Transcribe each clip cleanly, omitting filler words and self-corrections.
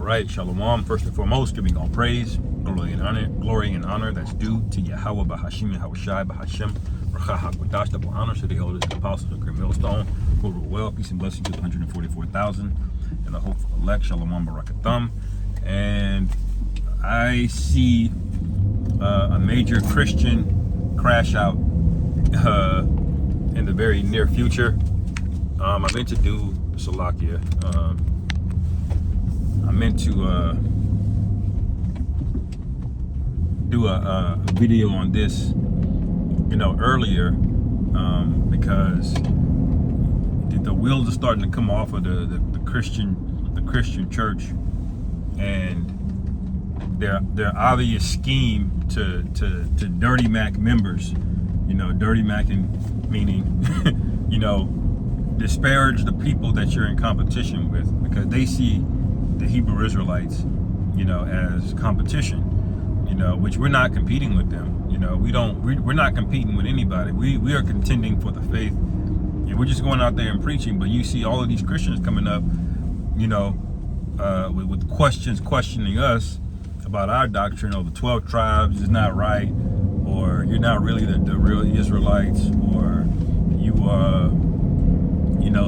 right, shalom. First and foremost, giving all praise, glory and honor that's due to Yahweh Bahashim Yahweh Shai Bahashem Racha HaKodash. Double honor to the elders and apostles of Great Millstone who rule well. Peace and blessings to the 144,000 and the hopeful elect. Shalom Barakatham. And I see a major Christian crash out in the very near future. I meant to do Salakia. I meant to do a video on this, earlier, because the wheels are starting to come off of the Christian church, and their obvious scheme to dirty Mac members, dirty Macking meaning, disparage the people that you're in competition with, because they see the Hebrew Israelites, as competition, which we're not competing with them. We're not competing with anybody. We are contending for the faith, and we're just going out there and preaching. But you see all of these Christians coming up, with questions questioning us about our doctrine. The 12 tribes is not right, or you're not really the real Israelites, or you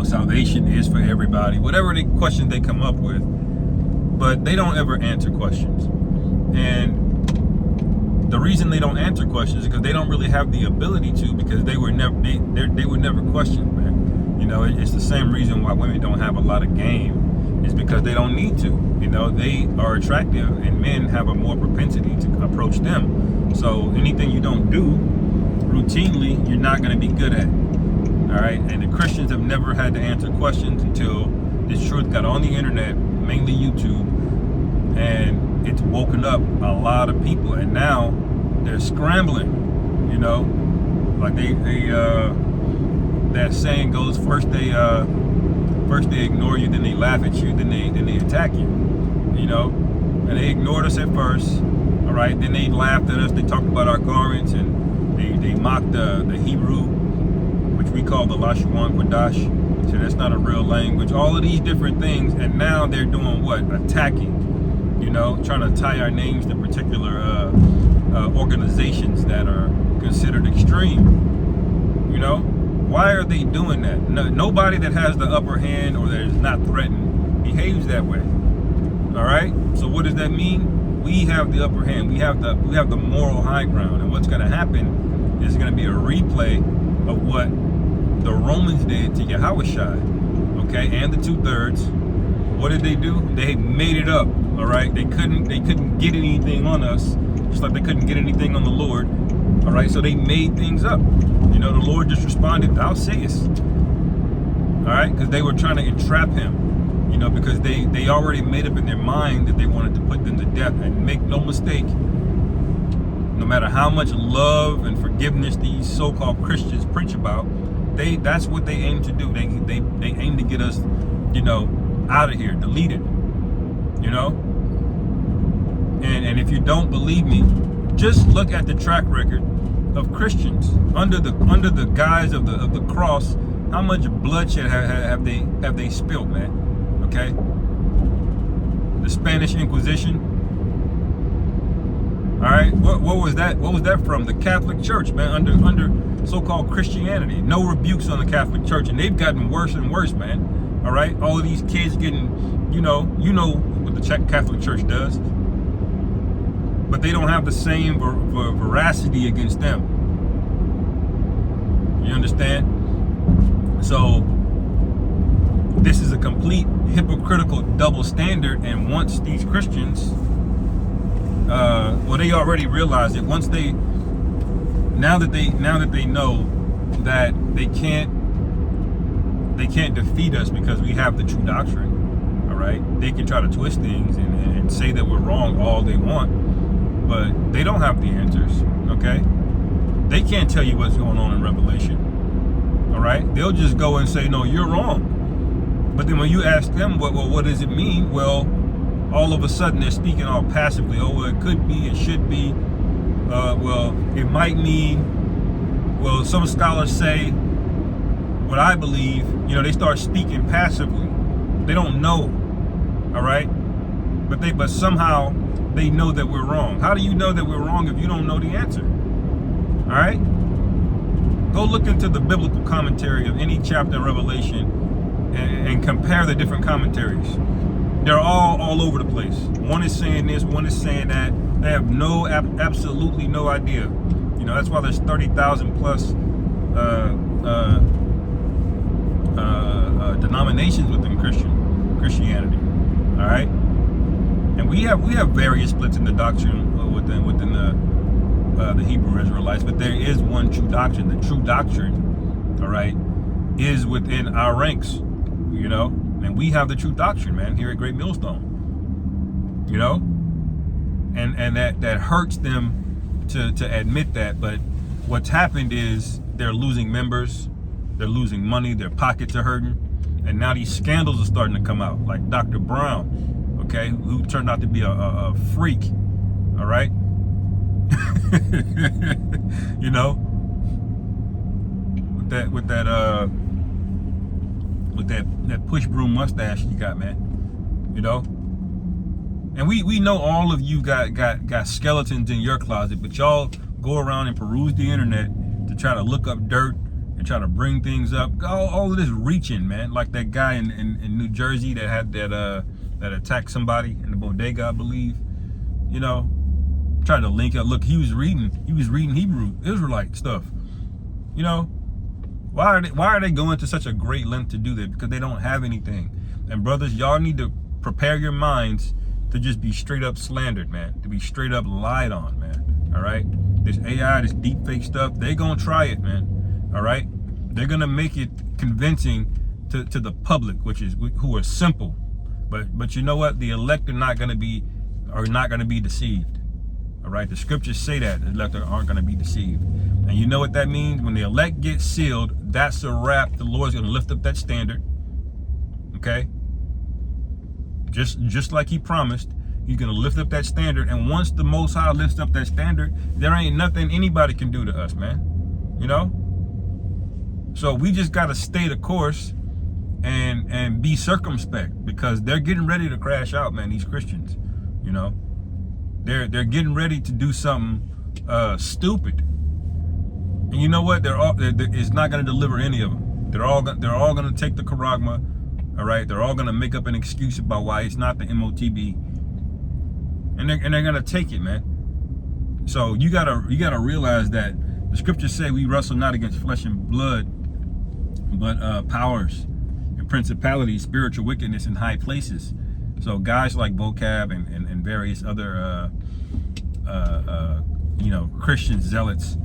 salvation is for everybody. Whatever the questions they come up with. But they don't ever answer questions. And the reason they don't answer questions is because they don't really have the ability to, because they were never questioned, man. It's the same reason why women don't have a lot of game, is because they don't need to. They are attractive, and men have a more propensity to approach them. So anything you don't do routinely, you're not going to be good at. All right, and the Christians have never had to answer questions until this truth got on the internet, mainly YouTube, and it's woken up a lot of people, and now they're scrambling. Like they that saying goes: first they ignore you, then they laugh at you, then they attack you. And they ignored us at first, all right. Then they laughed at us. They talked about our garments, and they mocked the Hebrew, which we call the Lashuan Kodash. So that's not a real language. All of these different things, and now they're doing what? Attacking. Trying to tie our names to particular organizations that are considered extreme. Why are they doing that? Nobody that has the upper hand or that is not threatened behaves that way. All right. So what does that mean? We have the upper hand. We have the moral high ground. And what's going to happen is going to be a replay of what the Romans did to Yahushua, okay, and the 2/3. What did they do? They made it up. All right, they couldn't get anything on us, just like they couldn't get anything on the Lord. All right, so they made things up. The Lord just responded, "Thou sayest." All right, because they were trying to entrap him. Because they already made up in their mind that they wanted to put them to death. And make no mistake, no matter how much love and forgiveness these so-called Christians preach about, that's what they aim to do. They aim to get us, out of here, deleted. And if you don't believe me, just look at the track record of Christians under the guise of the cross. How much bloodshed have they spilled, man? Okay. The Spanish Inquisition. All right, what was that? What was that from? The Catholic Church, man, under so-called Christianity. No rebukes on the Catholic Church, and they've gotten worse and worse, man. All right, all of these kids getting, you know what the Catholic Church does, but they don't have the same veracity against them. You understand? So this is a complete hypocritical double standard, and once these Christians, they already realize it. Once now that they know that they can't defeat us because we have the true doctrine. All right, they can try to twist things and say that we're wrong all they want, but they don't have the answers. Okay, they can't tell you what's going on in Revelation. All right, they'll just go and say, no, you're wrong. But then when you ask them, what does it mean? Well, all of a sudden they're speaking all passively. Oh, well, it could be, it should be. Well, it might mean. Well, some scholars say, what I believe, they start speaking passively. They don't know. All right. but somehow they know that we're wrong. How do you know that we're wrong if you don't know the answer? All right? Go look into the biblical commentary of any chapter in Revelation and compare the different commentaries. They're all over the place. One is saying this, one is saying that. They have absolutely no idea. You know, that's why there's 30,000 plus denominations within Christianity. All right, and we have various splits in the doctrine within the Hebrew Israelites, but there is one true doctrine. The true doctrine, all right, is within our ranks. You know, and we have the true doctrine, man, here at Great Millstone. You know, and that hurts them to admit that, but what's happened is they're losing members, they're losing money, their pockets are hurting, and now these scandals are starting to come out, like Dr. Brown, okay, who turned out to be a freak, all right? You know, with that push broom mustache you got, man, you know. And we know all of you got skeletons in your closet, but y'all go around and peruse the internet to try to look up dirt and try to bring things up. All of this reaching, man, like that guy in New Jersey that had that attacked somebody in the bodega, I believe. You know, trying to link up. Look, he was reading Hebrew Israelite stuff. You know, why are they going to such a great length to do that? Because they don't have anything. And brothers, y'all need to prepare your minds to just be straight up slandered, man. To be straight up lied on, man. All right? This AI, this deep fake stuff, they gonna try it, man. All right? They're gonna make it convincing to the public, who are simple. But you know what? The elect are not gonna be deceived. All right? The scriptures say that the elect aren't gonna be deceived. And you know what that means? When the elect gets sealed, that's a wrap. The Lord's gonna lift up that standard. Okay? Just like he promised, he's gonna lift up that standard. And once the Most High lifts up that standard, there ain't nothing anybody can do to us, man. You know? So we just gotta stay the course and be circumspect, because they're getting ready to crash out, man, these Christians. You know? They're getting ready to do something stupid. And you know what? It's not gonna deliver any of them. They're all gonna take the charagma. All right, they're all gonna make up an excuse about why it's not the MOTB, and they're gonna take it, man. So you gotta realize that the scriptures say we wrestle not against flesh and blood, but powers and principalities, spiritual wickedness in high places. So guys like Vocab and various other Christian zealots,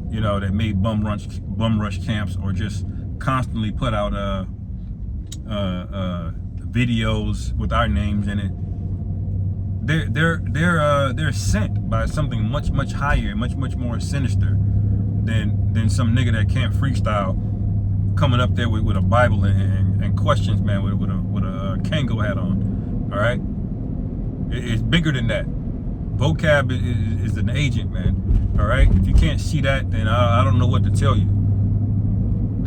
you know, that made bum rush camps, or just constantly put out videos with our names in it. They're sent by something much higher, much more sinister than some nigga that can't freestyle coming up there with a Bible and questions, man, with a Kango hat on. All right, it's bigger than that. Vocab is an agent, man. All right, if you can't see that, then I don't know what to tell you.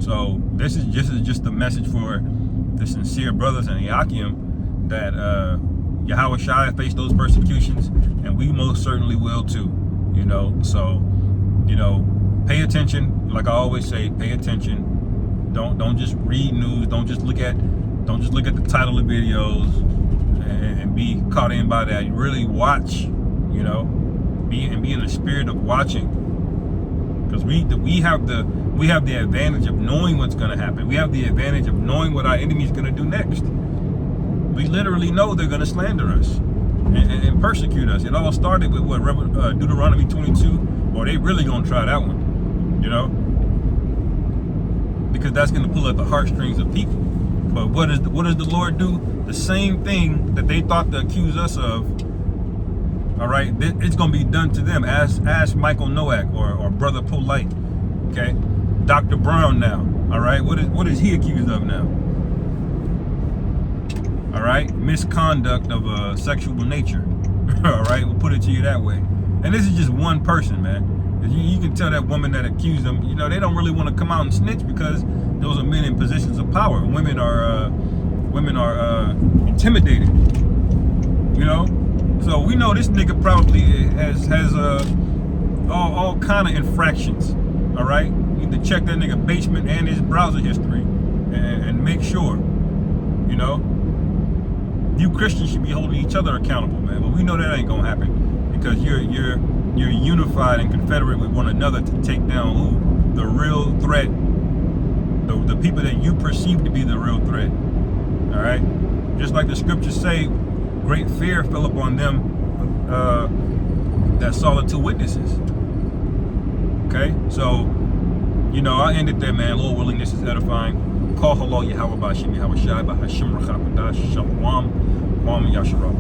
So this is just a message for the sincere brothers in Iakium, that Yahweh Shai faced those persecutions, and we most certainly will too. You know, so pay attention. Like I always say, pay attention. Don't just read news. Don't just look at the title of videos and be caught in by that. You really watch. You know, be in the spirit of watching, because we have the advantage of knowing what's going to happen. We have the advantage of knowing what our enemy is going to do next. We literally know they're going to slander us and persecute us. It all started with Deuteronomy 22. Or they really going to try that one, you know, because that's going to pull at the heartstrings of people. But what does the Lord do? The same thing that they thought to accuse us of. All right, it's going to be done to them. Ask Michael Nowak or Brother Polite. Okay, Dr. Brown now. All right, what is he accused of now? All right, misconduct of a sexual nature. All right, we'll put it to you that way. And this is just one person, man. You can tell that woman that accused them, you know, they don't really want to come out and snitch, because those are men in positions of power. Women are intimidated. You know, so we know this nigga probably has all kind of infractions. All right, you need to check that nigga basement and his browser history and make sure. You know, you Christians should be holding each other accountable, man. But we know that ain't gonna happen because you're unified and confederate with one another to take down who? The real threat. The people that you perceive to be the real threat. All right, just like the scriptures say, great fear fell upon them that saw the two witnesses. Okay, so you know, I ended there, man. Lord willing, this is edifying. Call hello Yahweh Bashim Yahweh Shai Bahashim Rachapadash Shalom Kwam Yasharah.